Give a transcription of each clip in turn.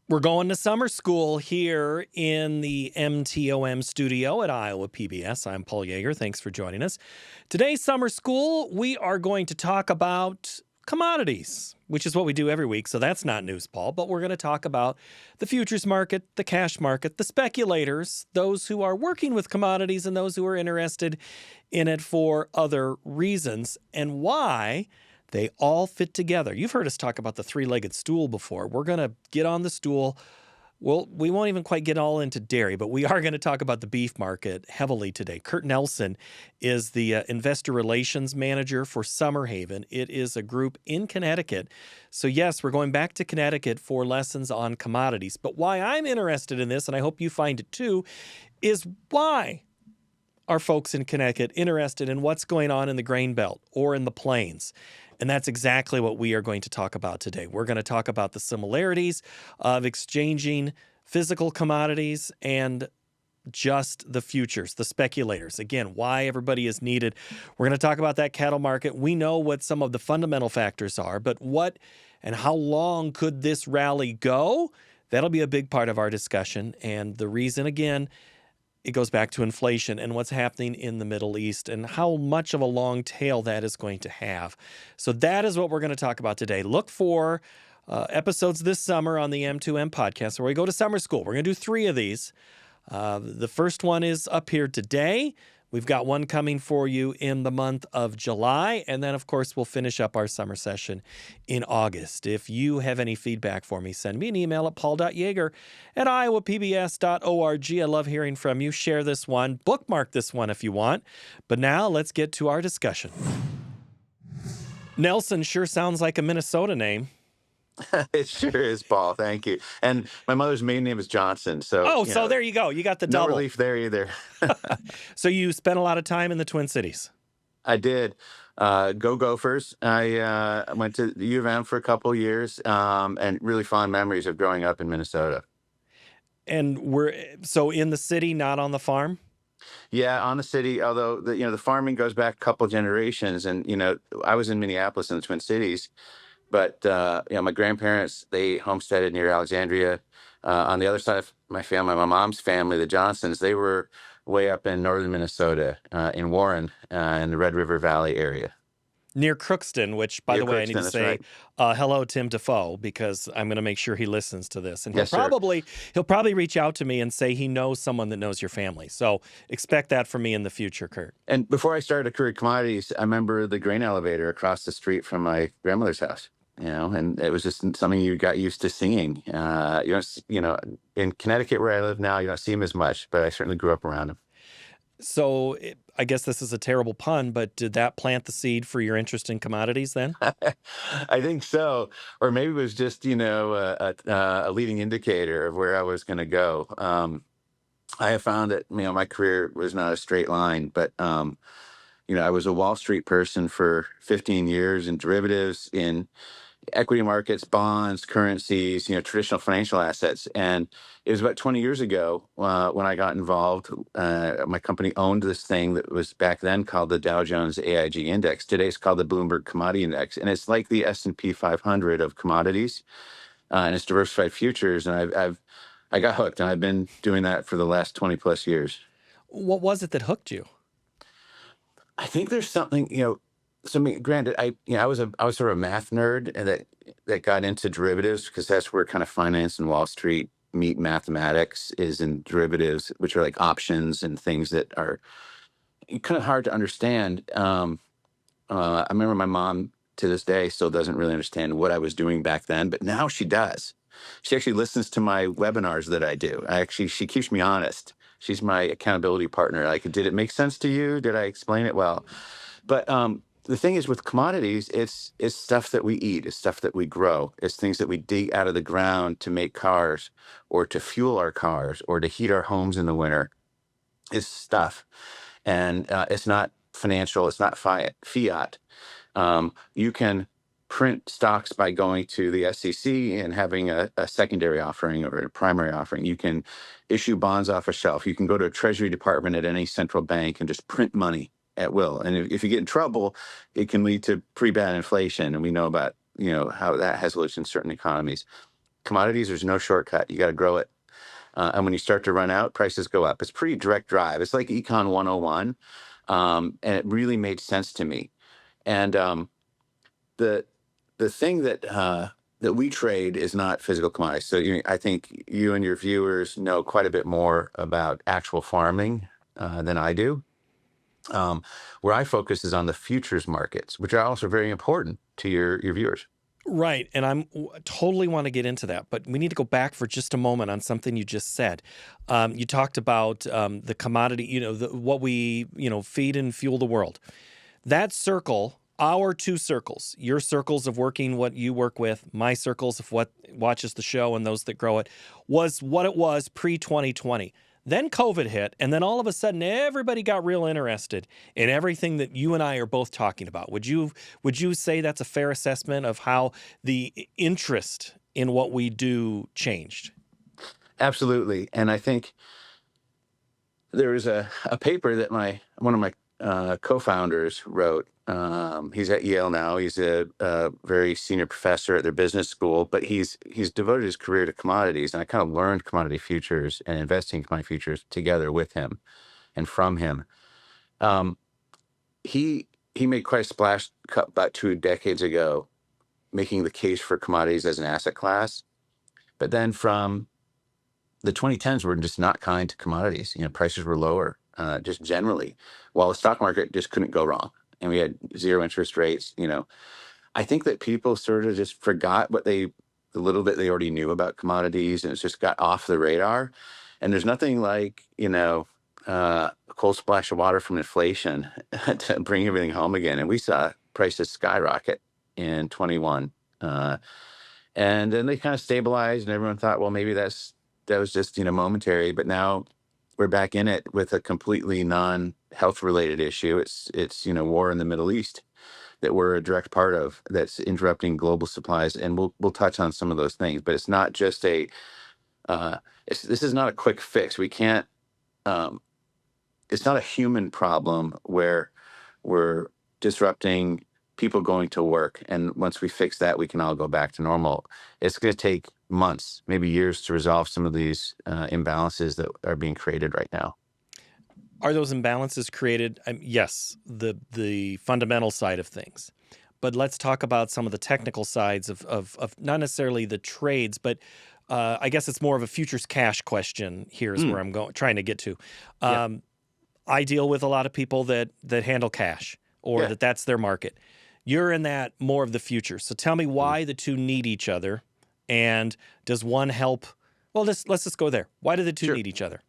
We're going to summer school here in the MTOM studio at Iowa PBS. I'm Paul Yeager. Thanks for joining us. Today's summer school, we are going to talk about commodities, which is what we do every week. So that's not news, Paul. But we're going to talk about the futures market, the cash market, the speculators, those who are working with commodities and those who are interested in it for other reasons, and why they all fit together. You've heard us talk about the three-legged stool before. We're going to get on the stool. Well, we won't even quite get all into dairy, but we are going to talk about the beef market heavily today. Kurt Nelson is the investor relations manager for Summerhaven. It is a group in Connecticut. So yes, we're going back to Connecticut for lessons on commodities. But why I'm interested in this, and I hope you find it too, is why are folks in Connecticut interested in what's going on in the grain belt or in the plains? And that's exactly what we are going to talk about today. We're going to talk about the similarities of exchanging physical commodities and just the futures, the speculators. Again, why everybody is needed. We're going to talk about that cattle market. We know what some of the fundamental factors are, but what and how long could this rally go? That'll be a big part of our discussion. And the reason, again, it goes back to inflation and what's happening in the Middle East and how much of a long tail that is going to have. So that is what we're going to talk about today. Look for episodes this summer on the M2M podcast where we go to summer school. We're going to do 3 of these. The first one is up here today. We've got one coming for you in the month of July. And then, of course, we'll finish up our summer session in August. If you have any feedback for me, send me an email at paul.yeager@iowapbs.org. I love hearing from you. Share this one. Bookmark this one if you want. But now let's get to our discussion. Nelson sure sounds like a Minnesota name. It sure is, Paul. Thank you. And my mother's maiden name is Johnson. So, so there you go. You got the double. No relief there either. So you spent a lot of time in the Twin Cities. I did. Go Gophers. I went to the U of M for a couple years, and really fond memories of growing up in Minnesota. And we're so in the city, not on the farm? Yeah, on the city, although the farming goes back a couple generations. And, I was in Minneapolis in the Twin Cities. But, my grandparents, they homesteaded near Alexandria. On the other side of my family, my mom's family, the Johnsons, they were way up in northern Minnesota, in Warren, in the Red River Valley area. Near Crookston, which, by the way, I need to say hello, Tim Defoe, because I'm going to make sure he listens to this. And he'll probably reach out to me and say he knows someone that knows your family. So expect that from me in the future, Kurt. And before I started a career in commodities, I remember the grain elevator across the street from my grandmother's house. And it was just something you got used to seeing. In Connecticut where I live now, you don't see him as much, but I certainly grew up around him. So I guess this is a terrible pun, but did that plant the seed for your interest in commodities then? I think so. Or maybe it was just, a leading indicator of where I was going to go. I have found that, my career was not a straight line, but, I was a Wall Street person for 15 years in derivatives, in equity markets, bonds, currencies, traditional financial assets. And it was about 20 years ago when I got involved. My company owned this thing that was back then called the Dow Jones AIG Index. Today it's called the Bloomberg Commodity Index. And it's like the S&P 500 of commodities. And it's diversified futures. And I got hooked. And I've been doing that for the last 20 plus years. What was it that hooked you? I think there's something, granted, I was sort of a math nerd and that got into derivatives because that's where kind of finance and Wall Street meet mathematics is in derivatives, which are like options and things that are kind of hard to understand. I remember my mom to this day still doesn't really understand what I was doing back then, but now she does. She actually listens to my webinars that I do. She keeps me honest. She's my accountability partner. Like, did it make sense to you? Did I explain it well? But the thing is with commodities, it's stuff that we eat. It's stuff that we grow. It's things that we dig out of the ground to make cars or to fuel our cars or to heat our homes in the winter. It's stuff. And it's not financial. It's not fiat. You can print stocks by going to the SEC and having a secondary offering or a primary offering. You can issue bonds off a shelf. You can go to a treasury department at any central bank and just print money at will. And if you get in trouble, it can lead to pretty bad inflation. And we know about, how that has looked in certain economies. commodities, there's no shortcut. You got to grow it. And when you start to run out, prices go up. It's pretty direct drive. It's like Econ 101. And it really made sense to me. And the the thing that we trade is not physical commodities. So I think you and your viewers know quite a bit more about actual farming than I do. Where I focus is on the futures markets, which are also very important to your viewers. Right. And totally want to get into that, but we need to go back for just a moment on something you just said. You talked about the commodity, what we, feed and fuel the world. That circle, our two circles, your circles of working what you work with, my circles of what watches the show and those that grow it, was what it was pre-2020. Then COVID hit, and then all of a sudden everybody got real interested in everything that you and I are both talking about. Would you say that's a fair assessment of how the interest in what we do changed? Absolutely. And I think there was a paper that one of my co-founders wrote. He's at Yale now. He's a very senior professor at their business school, but he's devoted his career to commodities. And I kind of learned commodity futures and investing in commodity futures together with him and from him. Um, he made quite a splash cut about 2 decades ago, making the case for commodities as an asset class. But then from the 2010s were just not kind to commodities. Prices were lower, just generally, while the stock market just couldn't go wrong. And we had zero interest rates. I think that people sort of just forgot the little bit they already knew about commodities, and it's just got off the radar. And there's nothing like, a cold splash of water from inflation to bring everything home again. And we saw prices skyrocket in 21. And then they kind of stabilized, and everyone thought, well, maybe that was just, momentary. But now we're back in it with a completely non-health related issue. It's war in the Middle East that we're a direct part of, that's interrupting global supplies, and we'll touch on some of those things. But it's not just this is not a quick fix. We can't. It's not a human problem where we're disrupting people going to work, and once we fix that, we can all go back to normal. It's going to take months, maybe years, to resolve some of these imbalances that are being created right now. Are those imbalances created? Yes, the fundamental side of things. But let's talk about some of the technical sides of not necessarily the trades, but I guess it's more of a futures cash question here is where I'm trying to get to. Yeah. I deal with a lot of people that handle cash, or Yeah. that's their market. You're in that more of the future. So tell me why the two need each other, and does one help? Well, let's just go there. Why do the two Sure. need each other?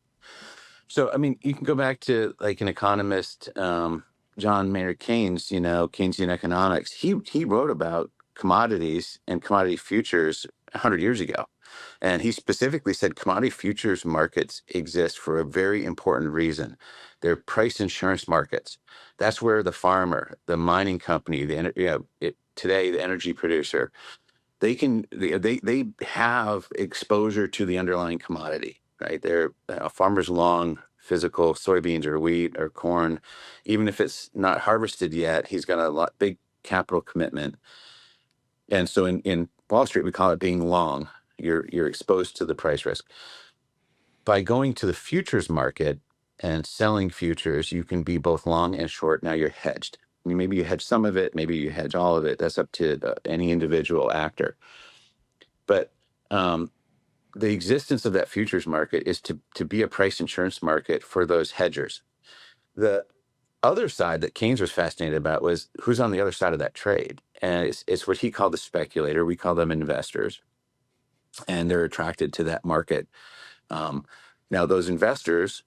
So, you can go back to like an economist, John Maynard Keynes, Keynesian economics. He wrote about commodities and commodity futures 100 years ago. And he specifically said commodity futures markets exist for a very important reason. They're price insurance markets. That's where the farmer, the mining company, today the energy producer, they have exposure to the underlying commodity, right? They're farmers long physical soybeans or wheat or corn, even if it's not harvested yet. He's got a big capital commitment, and so in Wall Street we call it being long. You're exposed to the price risk. By going to the futures market and selling futures, you can be both long and short. Now you're hedged. Maybe you hedge some of it, maybe you hedge all of it. That's up to any individual actor. But the existence of that futures market is to be a price insurance market for those hedgers. The other side that Keynes was fascinated about was who's on the other side of that trade. And it's what he called the speculator. We call them investors. And they're attracted to that market. Now, those investors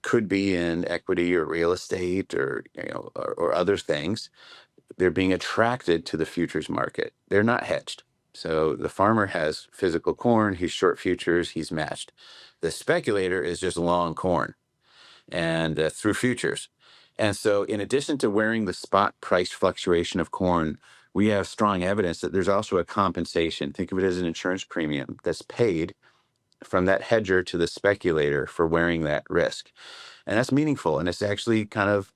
could be in equity or real estate or other things. They're being attracted to the futures market. They're not hedged. So the farmer has physical corn, he's short futures, he's matched. The speculator is just long corn and through futures. And so in addition to wearing the spot price fluctuation of corn, we have strong evidence that there's also a compensation. Think of it as an insurance premium that's paid from that hedger to the speculator for wearing that risk. And that's meaningful. And it's actually kind of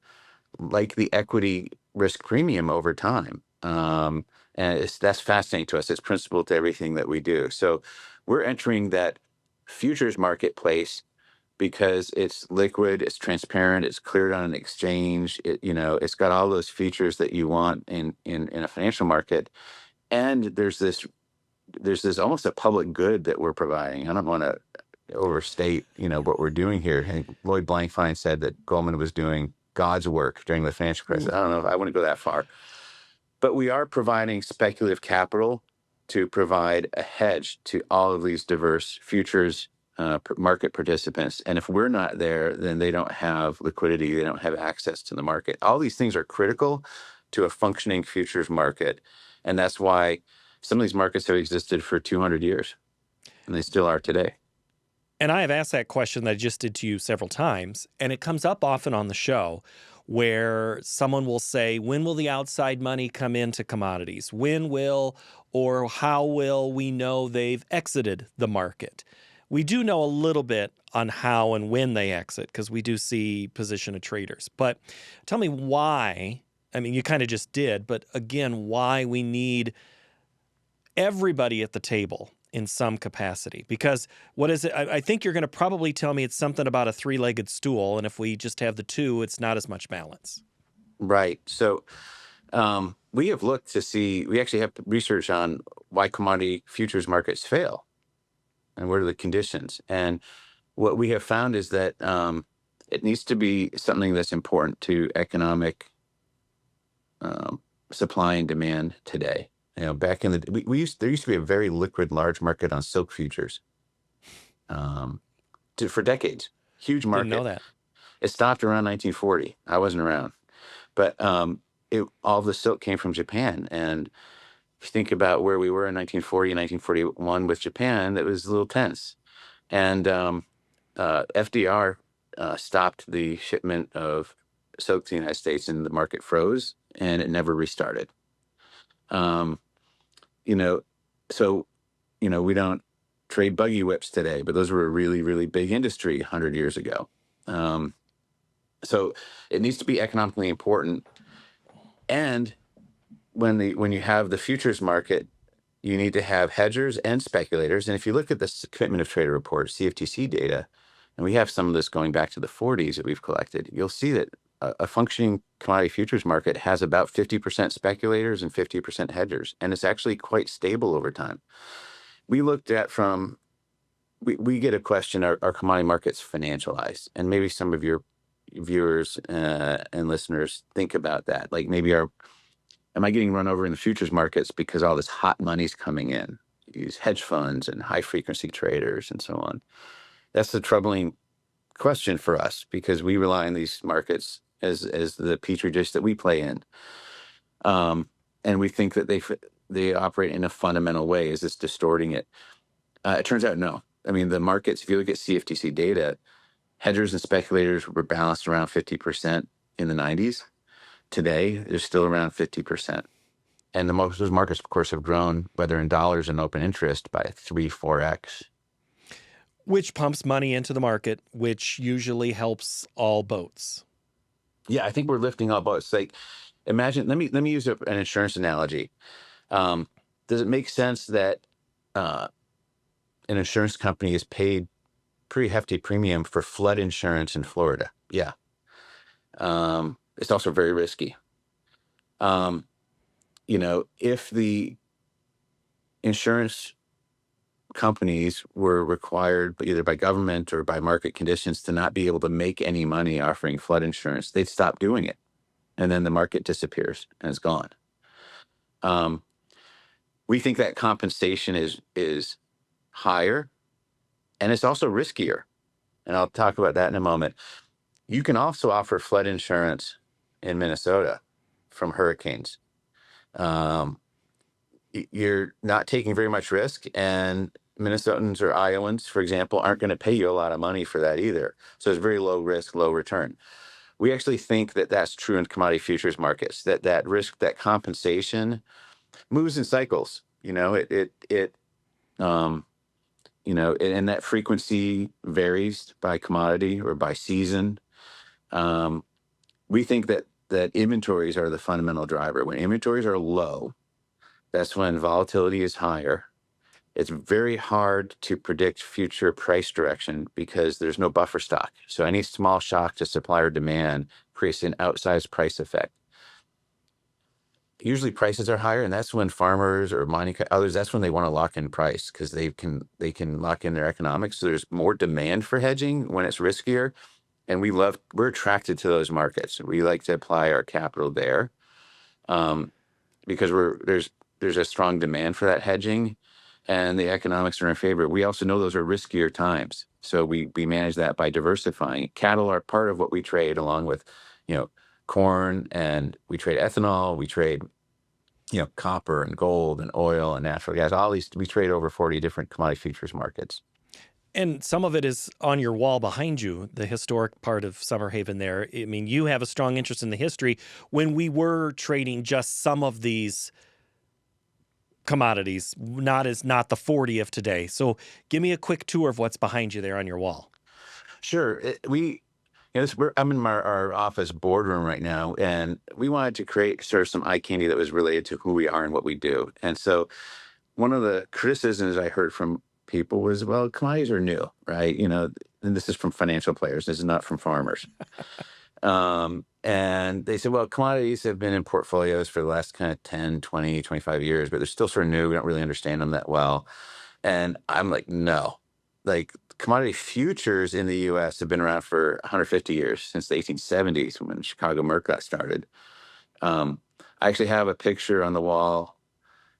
like the equity risk premium over time. And that's fascinating to us. It's principal to everything that we do. So we're entering that futures marketplace because it's liquid, it's transparent, it's cleared on an exchange. It's got all those features that you want in a financial market. And there's this almost a public good that we're providing. I don't want to overstate, what we're doing here. And Lloyd Blankfein said that Goldman was doing God's work during the financial crisis. Ooh. I don't know if I wouldn't go that far, but we are providing speculative capital to provide a hedge to all of these diverse futures market participants. And if we're not there, then they don't have liquidity. They don't have access to the market. All these things are critical to a functioning futures market. And that's why some of these markets have existed for 200 years, and they still are today. And I have asked that question that I just did to you several times, and it comes up often on the show where someone will say, when will the outside money come into commodities? When will or how will we know they've exited the market? We do know a little bit on how and when they exit because we do see position of traders. But tell me why. I mean, you kind of just did, but again, why we need everybody at the table in some capacity. Because what is it? I think you're going to probably tell me it's something about a three-legged stool. And if we just have the two, it's not as much balance. Right. So we have looked to see, we actually have research on why commodity futures markets fail and what are the conditions. And what we have found is that it needs to be something that's important to economic supply and demand today. Back in the there used to be a very liquid large market on silk futures for decades. Huge Didn't know market. that. It stopped around 1940. I wasn't around, but all the silk came from Japan. And if you think about where we were in 1940 and 1941 with Japan, that was a little tense. And FDR stopped the shipment of silk to the United States, and the market froze, and it never restarted. So we don't trade buggy whips today, but those were a really, really big industry 100 years ago. So it needs to be economically important. And when you have the futures market, you need to have hedgers and speculators. And if you look at this commitment of trader report, CFTC data, and we have some of this going back to the 40s that we've collected, you'll see that a functioning commodity futures market has about 50% speculators and 50% hedgers. And it's actually quite stable over time. We looked at we get a question, are commodity markets financialized? And maybe some of your viewers and listeners think about that. Like maybe am I getting run over in the futures markets because all this hot money's coming in? These hedge funds and high frequency traders and so on. That's a troubling question for us because we rely on these markets as the petri dish that we play in. And we think that they operate in a fundamental way. Is this distorting it? It turns out no. I mean, the markets, if you look at CFTC data, hedgers and speculators were balanced around 50% in the 90s. Today, they're still around 50%. And those markets, of course, have grown, whether in dollars and open interest, by 3-4x. Which pumps money into the market, which usually helps all boats. Yeah, I think we're lifting all boats. Like, imagine, let me use an insurance analogy. Does it make sense that an insurance company is paid pretty hefty premium for flood insurance in Florida? Yeah. It's also very risky. If the insurance companies were required either by government or by market conditions to not be able to make any money offering flood insurance, they'd stop doing it. And then the market disappears and is gone. We think that compensation is higher, and it's also riskier. And I'll talk about that in a moment. You can also offer flood insurance in Minnesota from hurricanes. You're not taking very much risk, and Minnesotans or Iowans, for example, aren't going to pay you a lot of money for that either. So it's very low risk, low return. We actually think that that's true in commodity futures markets, that risk, that compensation moves in cycles. And that frequency varies by commodity or by season. We think that inventories are the fundamental driver. When inventories are low, That's when volatility is higher. It's very hard to predict future price direction because there's no buffer stock. So any small shock to supply or demand creates an outsized price effect. Usually prices are higher, and that's when farmers or others, that's when they want to lock in price because they can lock in their economics. So there's more demand for hedging when it's riskier. And we're attracted to those markets. We like to apply our capital there. Um, because there's a strong demand for that hedging, and the economics are in favor. We also know those are riskier times, so we manage that by diversifying. Cattle are part of what we trade, along with, you know, corn, and we trade ethanol. We trade, copper and gold and oil and natural gas. All these, we trade over 40 different commodity futures markets. And some of it is on your wall behind you, the historic part of Summer Haven there. I mean, you have a strong interest in the history when we were trading just some of these commodities, not the 40 of today. So give me a quick tour of what's behind you there on your wall. Sure. I'm in our office boardroom right now, and we wanted to create sort of some eye candy that was related to who we are and what we do. And so one of the criticisms I heard from people was, well, commodities are new, right? And this is from financial players. This is not from farmers. And they said, well, commodities have been in portfolios for the last kind of 10, 20, 25 years, but they're still sort of new. We don't really understand them that well. And I'm like, no, like commodity futures in the US have been around for 150 years, since the 1870s when Chicago Merc got started. I actually have a picture on the wall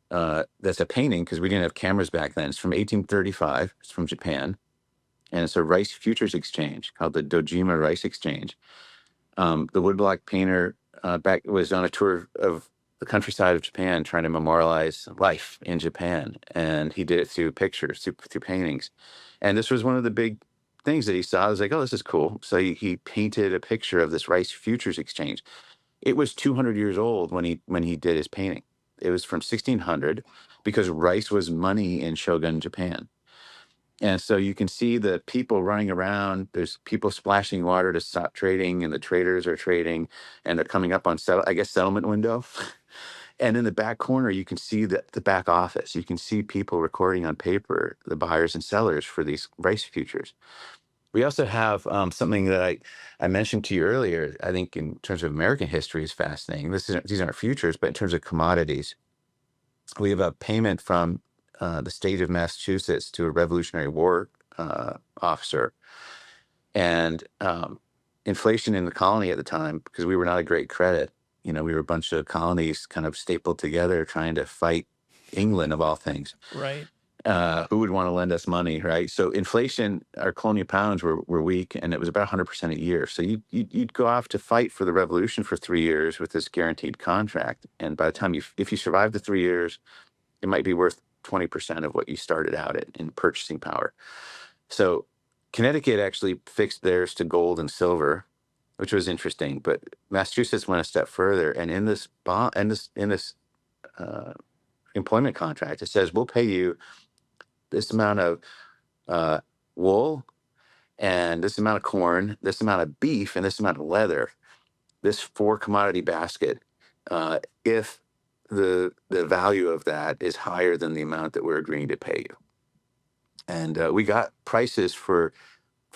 that's a painting because we didn't have cameras back then. It's from 1835. It's from Japan. And it's a rice futures exchange called the Dojima Rice Exchange. The woodblock painter back was on a tour of the countryside of Japan trying to memorialize life in Japan. And he did it through pictures, through paintings. And this was one of the big things that he saw. I was like, oh, this is cool. So he painted a picture of this rice futures exchange. It was 200 years old when he did his painting. It was from 1600 because rice was money in Shogun Japan. And so you can see the people running around. There's people splashing water to stop trading, and the traders are trading, and they're coming up on settlement window. And in the back corner, you can see the back office. You can see people recording on paper, the buyers and sellers for these rice futures. We also have something that I mentioned to you earlier. I think in terms of American history is fascinating. These aren't futures, but in terms of commodities, we have a payment from the state of Massachusetts to a Revolutionary War officer, and inflation in the colony at the time, because we were not a great credit. We were a bunch of colonies kind of stapled together trying to fight England, of all things. Right. Who would want to lend us money, right? So inflation, our colonial pounds were weak, and it was about 100% a year. So you'd go off to fight for the revolution for 3 years with this guaranteed contract, and by the time if you survive the 3 years, it might be worth 20% of what you started out at in purchasing power. So Connecticut actually fixed theirs to gold and silver, which was interesting. But Massachusetts went a step further, and in this bond, in this employment contract, it says we'll pay you this amount of wool, and this amount of corn, this amount of beef, and this amount of leather. This 4 commodity basket, if the value of that is higher than the amount that we're agreeing to pay you. And we got prices for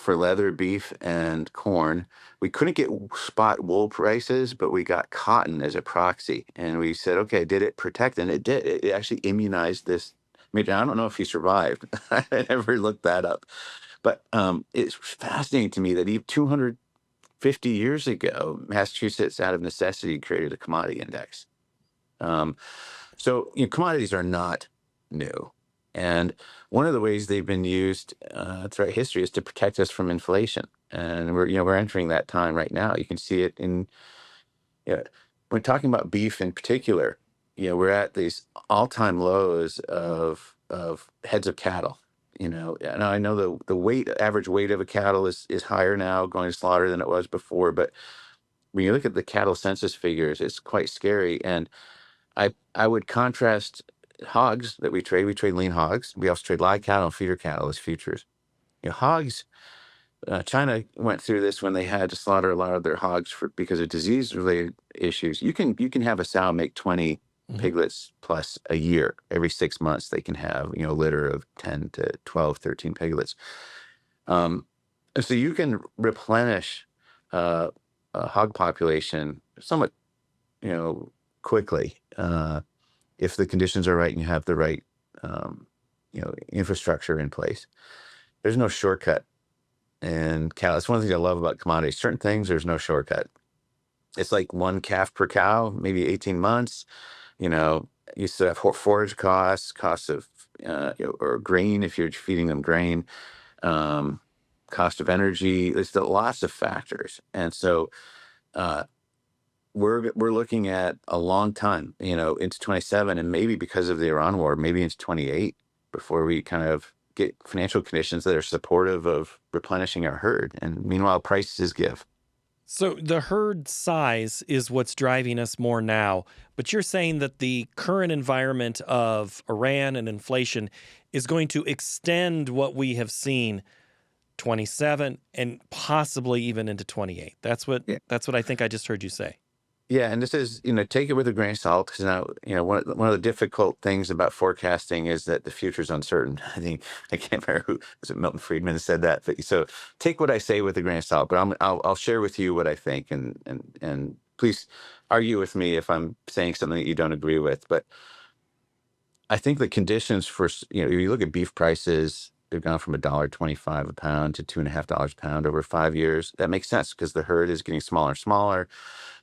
leather, beef, and corn. We couldn't get spot wool prices, but we got cotton as a proxy. And we said, okay, did it protect? And it did. It actually immunized this. I mean, I don't know if he survived. I never looked that up. But it's fascinating to me that even 250 years ago, Massachusetts, out of necessity, created a commodity index. So commodities are not new. And one of the ways they've been used throughout history is to protect us from inflation. And we're entering that time right now. You can see it in, when talking about beef in particular, we're at these all-time lows of heads of cattle. And I know the average weight of a cattle is higher now going to slaughter than it was before. But when you look at the cattle census figures, it's quite scary. And I would contrast hogs that we trade. We trade lean hogs. We also trade live cattle and feeder cattle as futures. Hogs. China went through this when they had to slaughter a lot of their hogs because of disease-related issues. You can have a sow make 20 piglets plus a year. Every 6 months, they can have, a litter of 10 to 12, 13 piglets. And so you can replenish uh, a hog population somewhat, you know, quickly if the conditions are right and you have the right, infrastructure in place. There's no shortcut. And cattle, that's one of the things I love about commodities. Certain things, there's no shortcut. It's like one calf per cow, maybe 18 months. You still have forage costs of, or grain if you're feeding them grain, um, cost of energy. There's still lots of factors. And so uh, we're looking at a long time, into 27, and maybe because of the Iran war, maybe into 28 before we kind of get financial conditions that are supportive of replenishing our herd. And meanwhile, prices give. So the herd size is what's driving us more now, but you're saying that the current environment of Iran and inflation is going to extend what we have seen 27 and possibly even into 28. That's what I think I just heard you say. Yeah, and this is, take it with a grain of salt because now, one of the difficult things about forecasting is that the future is uncertain. I can't remember who was it, Milton Friedman said that. But so take what I say with a grain of salt, but I'll share with you what I think, and please argue with me if I'm saying something that you don't agree with. But I think the conditions for, if you look at beef prices, they've gone from $1.25 a pound to $2.50 a pound over 5 years. That makes sense because the herd is getting smaller and smaller.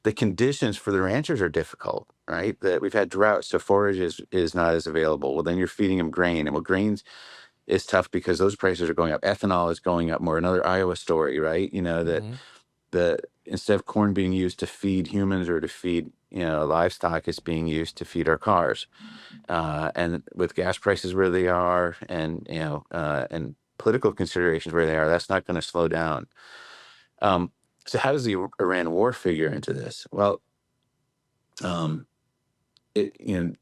The conditions for the ranchers are difficult, right? That we've had droughts, so forage is not as available. Well, then you're feeding them grain, and grains is tough because those prices are going up. Ethanol is going up more. Another Iowa story, right? That Hmm. the instead of corn being used to feed humans or to feed livestock, it's being used to feed our cars. And with gas prices where they are, and political considerations where they are, that's not going to slow down. So how does the Iran war figure into this? Well, um, we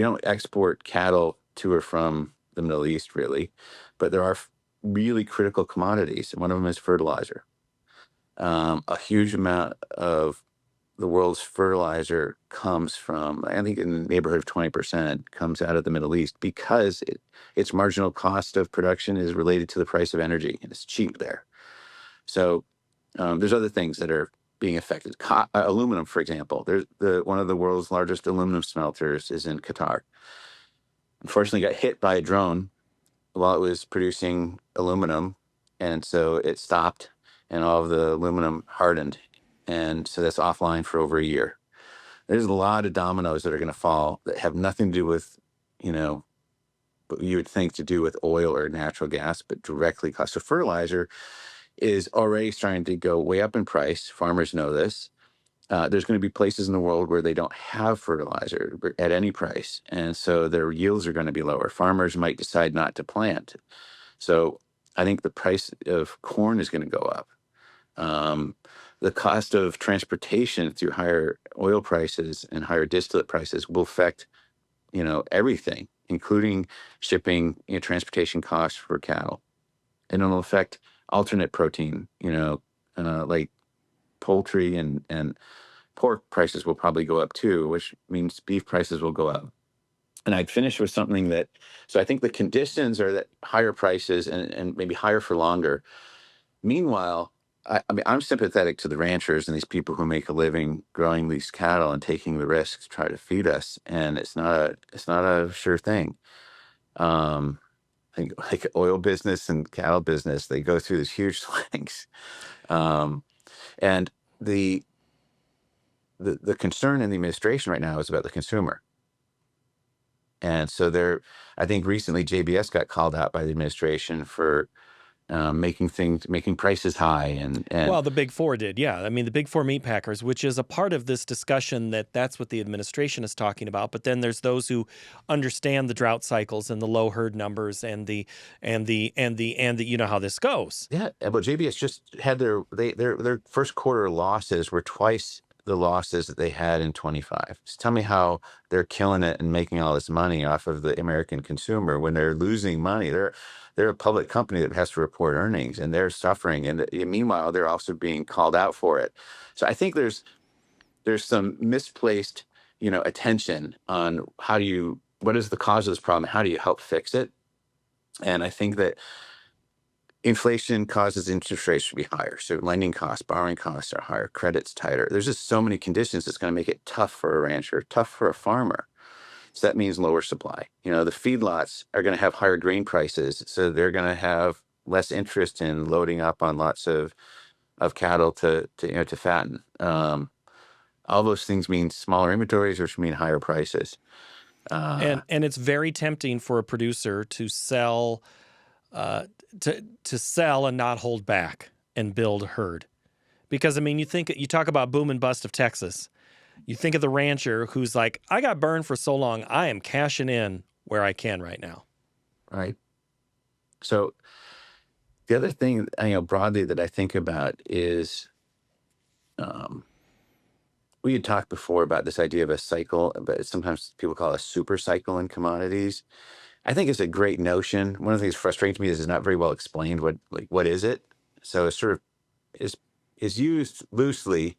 don't export cattle to or from the Middle East really, but there are really critical commodities, and one of them is fertilizer. A huge amount of the world's fertilizer comes from, I think, in the neighborhood of 20% comes out of the Middle East because its marginal cost of production is related to the price of energy, and it's cheap there. So there's other things that are being affected. Aluminum, for example. There's one of the world's largest aluminum smelters is in Qatar. Unfortunately, got hit by a drone while it was producing aluminum, and so it stopped, and all of the aluminum hardened, and so that's offline for over a year. There's a lot of dominoes that are going to fall that have nothing to do with, what you would think to do with oil or natural gas, but directly cost of fertilizer is already starting to go way up in price. Farmers know this. There's going to be places in the world where they don't have fertilizer at any price. And so their yields are going to be lower. Farmers might decide not to plant. So I think the price of corn is going to go up. The cost of transportation through higher oil prices and higher distillate prices will affect, everything, including shipping, transportation costs for cattle. And it'll affect alternate protein, like poultry and pork prices will probably go up too, which means beef prices will go up. And I'd finish with something so I think the conditions are that higher prices and maybe higher for longer. Meanwhile, I mean, I'm sympathetic to the ranchers and these people who make a living growing these cattle and taking the risks to try to feed us. And it's not a sure thing. Um, I think like oil business and cattle business, they go through these huge swings. Um, and the concern in the administration right now is about the consumer. And so I think recently JBS got called out by the administration for making prices high and Well, the big four did, yeah. I mean, the big four meat packers, which is a part of this discussion that's what the administration is talking about. But then there's those who understand the drought cycles and the low herd numbers and the you know how this goes. yeah. Well, JBS just had their first quarter losses were twice the losses that they had in 25. Just tell me how they're killing it and making all this money off of the American consumer when they're losing money. They're a public company that has to report earnings, and they're suffering. And meanwhile, they're also being called out for it. So I think there's some misplaced, attention on what is the cause of this problem? How do you help fix it? And I think that inflation causes interest rates to be higher. So lending costs, borrowing costs are higher, credit's tighter. There's just so many conditions that's going to make it tough for a rancher, tough for a farmer. So that means lower supply. The feedlots are going to have higher grain prices, so they're going to have less interest in loading up on lots of cattle to fatten. All those things mean smaller inventories, which mean higher prices. And it's very tempting for a producer to sell to sell and not hold back and build a herd. Because I mean, you talk about boom and bust of Texas. You think of the rancher who's like, I got burned for so long, I am cashing in where I can right now. Right. So the other thing, broadly that I think about is, we had talked before about this idea of a cycle, but sometimes people call it a super cycle in commodities. I think it's a great notion. One of the things frustrating to me is it's not very well explained. What is it? So it sort of is used loosely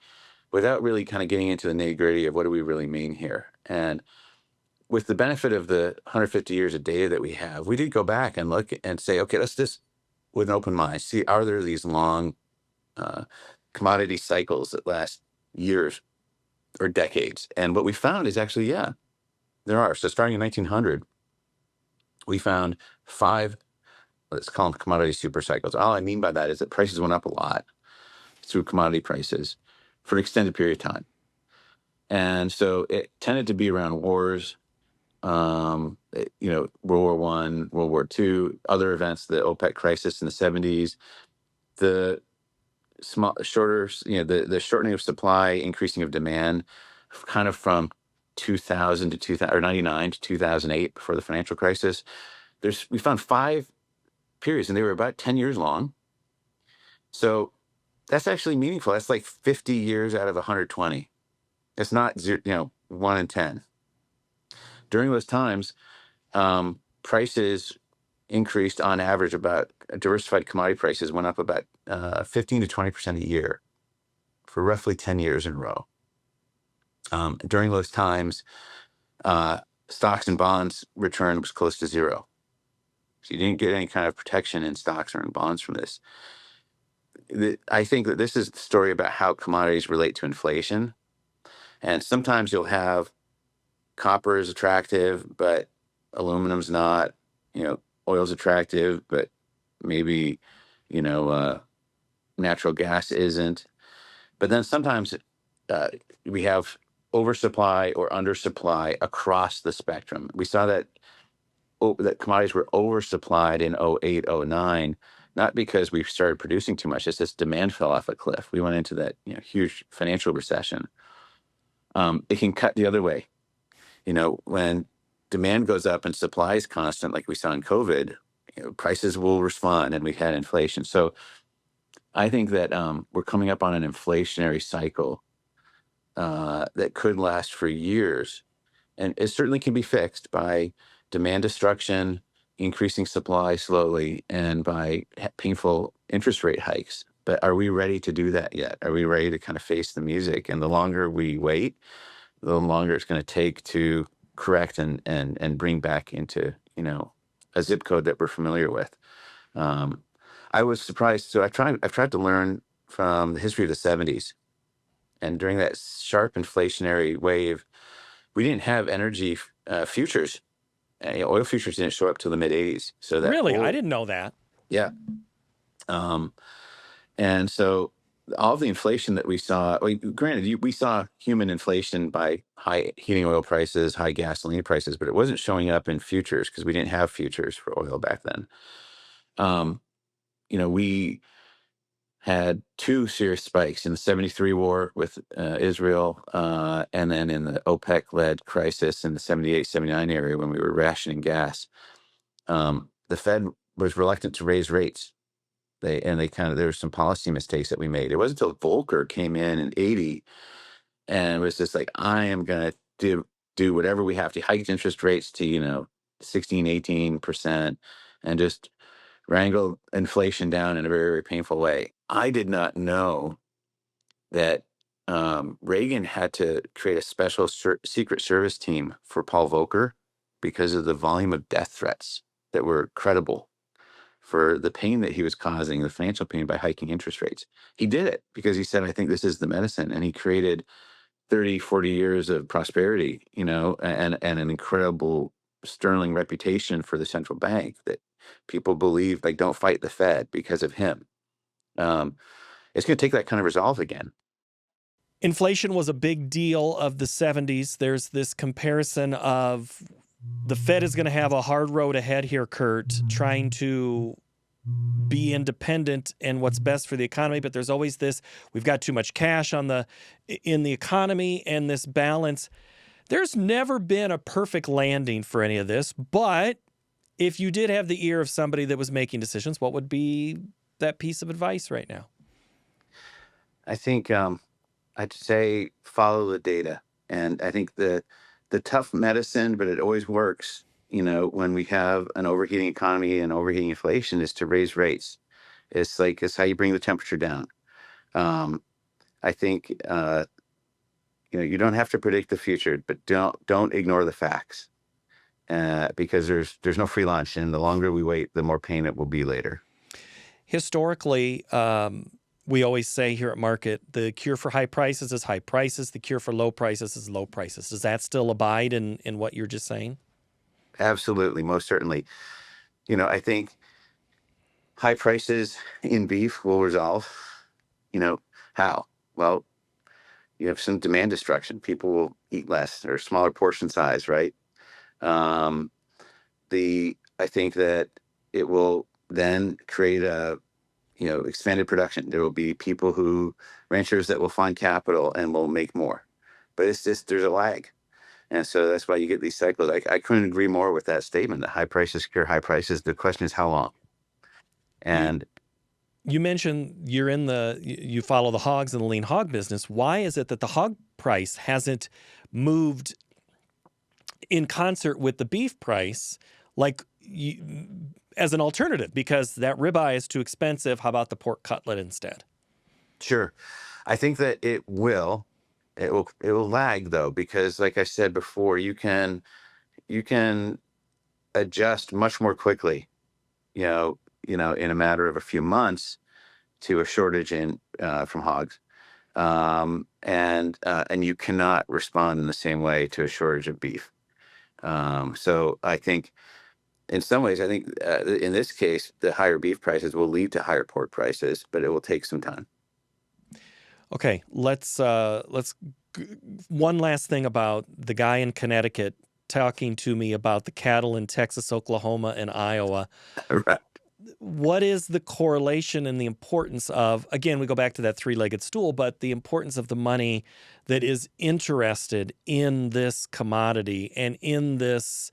without really kind of getting into the nitty gritty of what do we really mean here. And with the benefit of the 150 years of data that we have, we did go back and look and say, okay, let's just, with an open mind, see, are there these long commodity cycles that last years or decades? And what we found is actually, yeah, there are. So starting in 1900, we found 5, let's call them commodity super cycles. All I mean by that is that prices went up a lot through commodity prices for an extended period of time. And so it tended to be around wars, World War One, World War Two, other events, the OPEC crisis in the 70s, the the shortening of supply, increasing of demand, kind of from 2000 to 2000 or 99 to 2008 before the financial crisis. We found 5 periods, and they were about 10 years long. So that's actually meaningful. That's like 50 years out of 120. It's not 1 in 10. During those times, prices increased on average about diversified commodity prices went up about 15 to 20% a year for roughly 10 years in a row. During those times, stocks and bonds return was close to zero. So you didn't get any kind of protection in stocks or in bonds from this. I think that this is the story about how commodities relate to inflation. And sometimes you'll have copper is attractive, but aluminum's not. Oil's attractive, but maybe, natural gas isn't. But then sometimes we have oversupply or undersupply across the spectrum. We saw that commodities were oversupplied in 08, 09, not because we started producing too much. It's just demand fell off a cliff. We went into that huge financial recession. It can cut the other way. When demand goes up and supply is constant, like we saw in COVID, prices will respond, and we've had inflation. So I think that we're coming up on an inflationary cycle that could last for years. And it certainly can be fixed by demand destruction, increasing supply slowly, and by painful interest rate hikes. But are we ready to do that yet? Are we ready to kind of face the music? And the longer we wait, the longer it's going to take to correct and bring back into, a zip code that we're familiar with. I was surprised. So I've tried to learn from the history of the 70s. And during that sharp inflationary wave, we didn't have energy futures. Oil futures didn't show up till the mid 80s. So that Really? I didn't know that. Yeah. And so all of the inflation that we saw, granted, we saw human inflation by high heating oil prices, high gasoline prices, but it wasn't showing up in futures because we didn't have futures for oil back then. We had 2 serious spikes in the 73 war with Israel, and then in the OPEC-led crisis in the 78, 79 area when we were rationing gas. The Fed was reluctant to raise rates. There were some policy mistakes that we made. It wasn't until Volcker came in 80 and was just like, I am going to do whatever we have to hike interest rates to, 16, 18% and just wrangle inflation down in a very, very painful way. I did not know that Reagan had to create a special Secret Service team for Paul Volcker because of the volume of death threats that were credible for the pain that he was causing, the financial pain by hiking interest rates. He did it because he said, I think this is the medicine. And he created 30, 40 years of prosperity, and an incredible sterling reputation for the central bank that people believe, like, don't fight the Fed because of him. Um, it's going to take that kind of resolve again. Inflation was a big deal of the 70s. There's this comparison of the Fed is going to have a hard road ahead here, Kurt, trying to be independent and what's best for the economy. But there's always this, we've got too much cash in the economy, and this balance. There's never been a perfect landing for any of this. But if you did have the ear of somebody that was making decisions, what would be that piece of advice right now? I think I'd say follow the data. And I think the tough medicine, but it always works, when we have an overheating economy and overheating inflation, is to raise rates. It's how you bring the temperature down. Um, I think you don't have to predict the future, but don't ignore the facts, because there's no free lunch, and the longer we wait, the more pain it will be later. Historically, we always say here at Market, the cure for high prices is high prices. The cure for low prices is low prices. Does that still abide in what you're just saying? Absolutely, most certainly. I think high prices in beef will resolve. How? Well, you have some demand destruction. People will eat less or smaller portion size, right? Um, I think that it will then create expanded production. There will be ranchers that will find capital and will make more. But it's just, there's a lag. And so that's why you get these cycles. I couldn't agree more with that statement that high prices cure high prices. The question is how long? You, And you mentioned you follow the hogs and the lean hog business. Why is it that the hog price hasn't moved in concert with the beef price, as an alternative? Because that ribeye is too expensive. How about the pork cutlet instead? sure, I think that it will lag though, because like I said before, you can adjust much more quickly, in a matter of a few months to a shortage from hogs. And you cannot respond in the same way to a shortage of beef. So I think in some ways, in this case, the higher beef prices will lead to higher pork prices, but it will take some time. Okay, one last thing about the guy in Connecticut talking to me about the cattle in Texas, Oklahoma, and Iowa. Right. What is the correlation and the importance of, again, we go back to that three-legged stool, but the importance of the money that is interested in this commodity and in this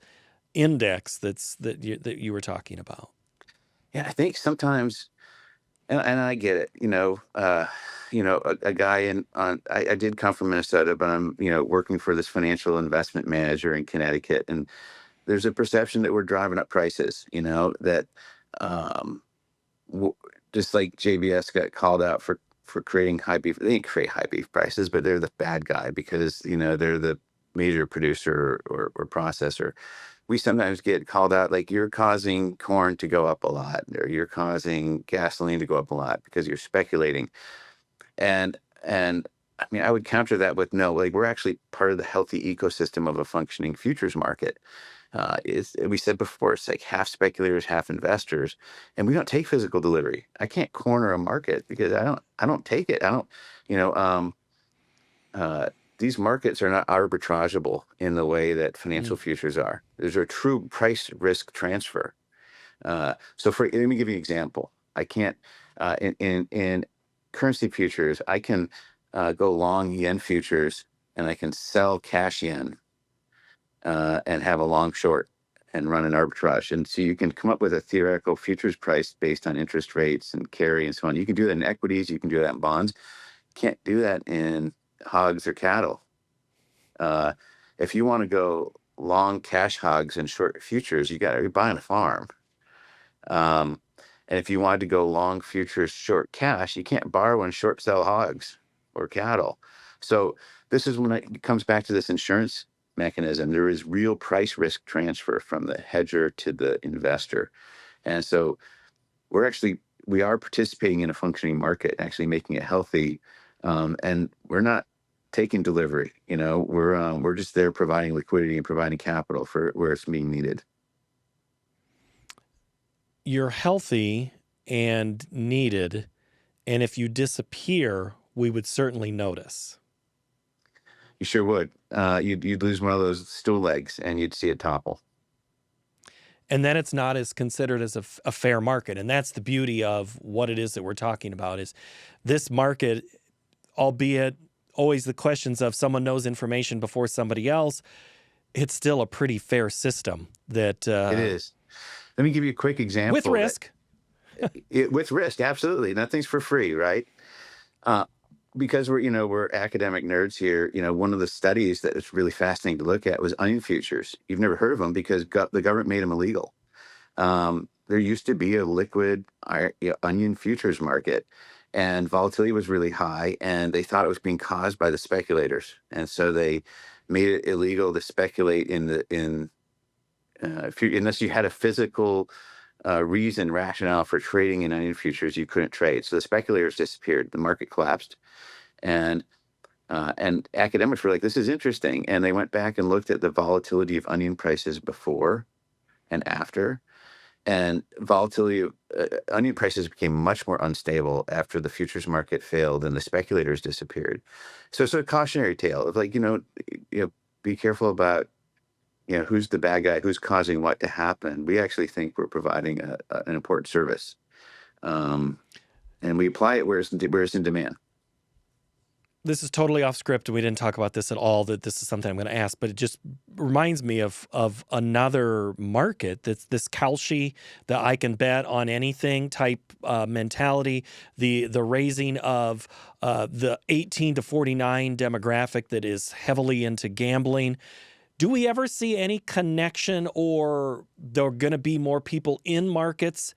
index that you were talking about? Yeah, I think sometimes, and I get it. A guy I did come from Minnesota, but I'm working for this financial investment manager in Connecticut, and there's a perception that we're driving up prices. That um, w- just like JBS got called out for creating high beef. They didn't create high beef prices, but they're the bad guy because they're the major producer or processor. We sometimes get called out like you're causing corn to go up a lot, or you're causing gasoline to go up a lot because you're speculating. And I mean, I would counter that with no, like we're actually part of the healthy ecosystem of a functioning futures market. Is We said before, it's like half speculators, half investors, and we don't take physical delivery. I can't corner a market because I don't take it. I don't, you know, uh, these markets are not arbitrageable in the way that financial Mm. futures are. There's a true price risk transfer. Let me give you an example. I can't in currency futures. I can go long yen futures, and I can sell cash yen and have a long short and run an arbitrage. And so you can come up with a theoretical futures price based on interest rates and carry and so on. You can do that in equities. You can do that in bonds. Can't do that in hogs or cattle. Uh, if you want to go long cash hogs and short futures, you're buying a farm. Um, and if you wanted to go long futures, short cash, you can't borrow and short sell hogs or cattle. So this is when it comes back to this insurance mechanism. There is real price risk transfer from the hedger to the investor. And so we are participating in a functioning market, actually making it healthy. And we're not taking delivery, we're just there providing liquidity and providing capital for where it's being needed. You're healthy and needed, and if you disappear, we would certainly notice. You sure would. You'd lose one of those stool legs and you'd see it topple. And then it's not as considered as a fair market. And that's the beauty of what it is that we're talking about is this market, albeit always the questions of someone knows information before somebody else, it's still a pretty fair system that It is. Let me give you a quick example. with risk. With risk, absolutely. Nothing's for free, right? Because we're academic nerds here. One of the studies that is really fascinating to look at was onion futures. You've never heard of them because the government made them illegal. There used to be a liquid onion futures market, and volatility was really high, and they thought it was being caused by the speculators, and so they made it illegal to speculate unless you had a physical rationale for trading in onion futures, you couldn't trade. So the speculators disappeared. The market collapsed, and academics were like, "This is interesting," and they went back and looked at the volatility of onion prices before and after, and volatility of onion prices became much more unstable after the futures market failed and the speculators disappeared. So it's a cautionary tale of like, be careful about who's the bad guy, who's causing what to happen. We actually think we're providing an important service, and we apply it where it's in demand. This is totally off script, and we didn't talk about this at all, that this is something I'm going to ask, but it just reminds me of another market that's this Kalshi, the I can bet on anything type mentality, the raising of the 18 to 49 demographic that is heavily into gambling. Do we ever see any connection, or there are going to be more people in markets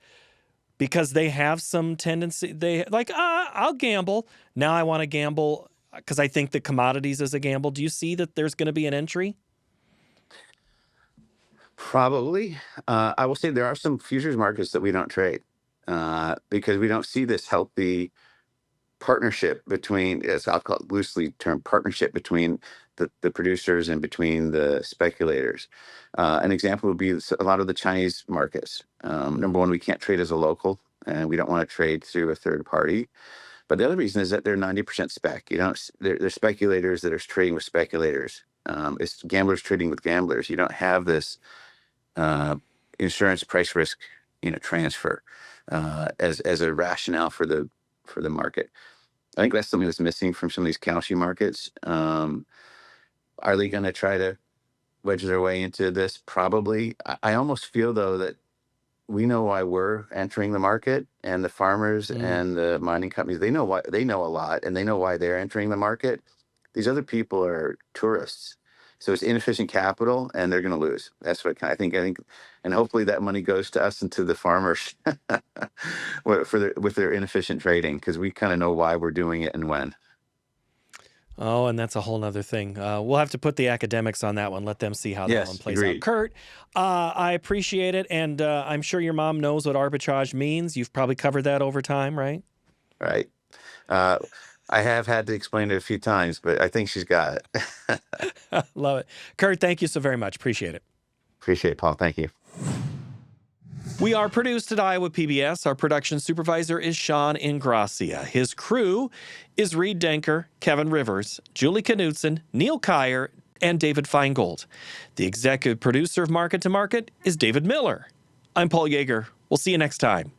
because they have some tendency? They like, I'll gamble. Now I want to gamble because I think that commodities is a gamble. Do you see that there's going to be an entry? Probably. I will say there are some futures markets that we don't trade because we don't see this healthy partnership between, as I'll call it loosely termed, partnership between the producers and between the speculators. An example would be a lot of the Chinese markets. Number one, we can't trade as a local, and we don't want to trade through a third party. But the other reason is that they're 90% spec. They're speculators that are trading with speculators. It's gamblers trading with gamblers. You don't have this insurance price risk, transfer as a rationale for the market. I think that's something that's missing from some of these Kalshi markets. Are they going to try to wedge their way into this? Probably. I almost feel, though, that we know why we're entering the market, and the farmers and the mining companies, they know why. They know a lot, and they know why they're entering the market. These other people are tourists. So it's inefficient capital, and they're going to lose. That's what I think, and hopefully that money goes to us and to the farmers with their inefficient trading, because we kind of know why we're doing it and when. Oh, and that's a whole nother thing. We'll have to put the academics on that one. Let them see how that one plays out. Kurt, I appreciate it, and I'm sure your mom knows what arbitrage means. You've probably covered that over time, right? Right. I have had to explain it a few times, but I think she's got it. Love it. Kurt, thank you so very much. Appreciate it. Appreciate it, Paul. Thank you. We are produced at Iowa PBS. Our production supervisor is Sean Ingracia. His crew is Reed Denker, Kevin Rivers, Julie Knudsen, Neil Kyer, and David Feingold. The executive producer of Market to Market is David Miller. I'm Paul Yeager. We'll see you next time.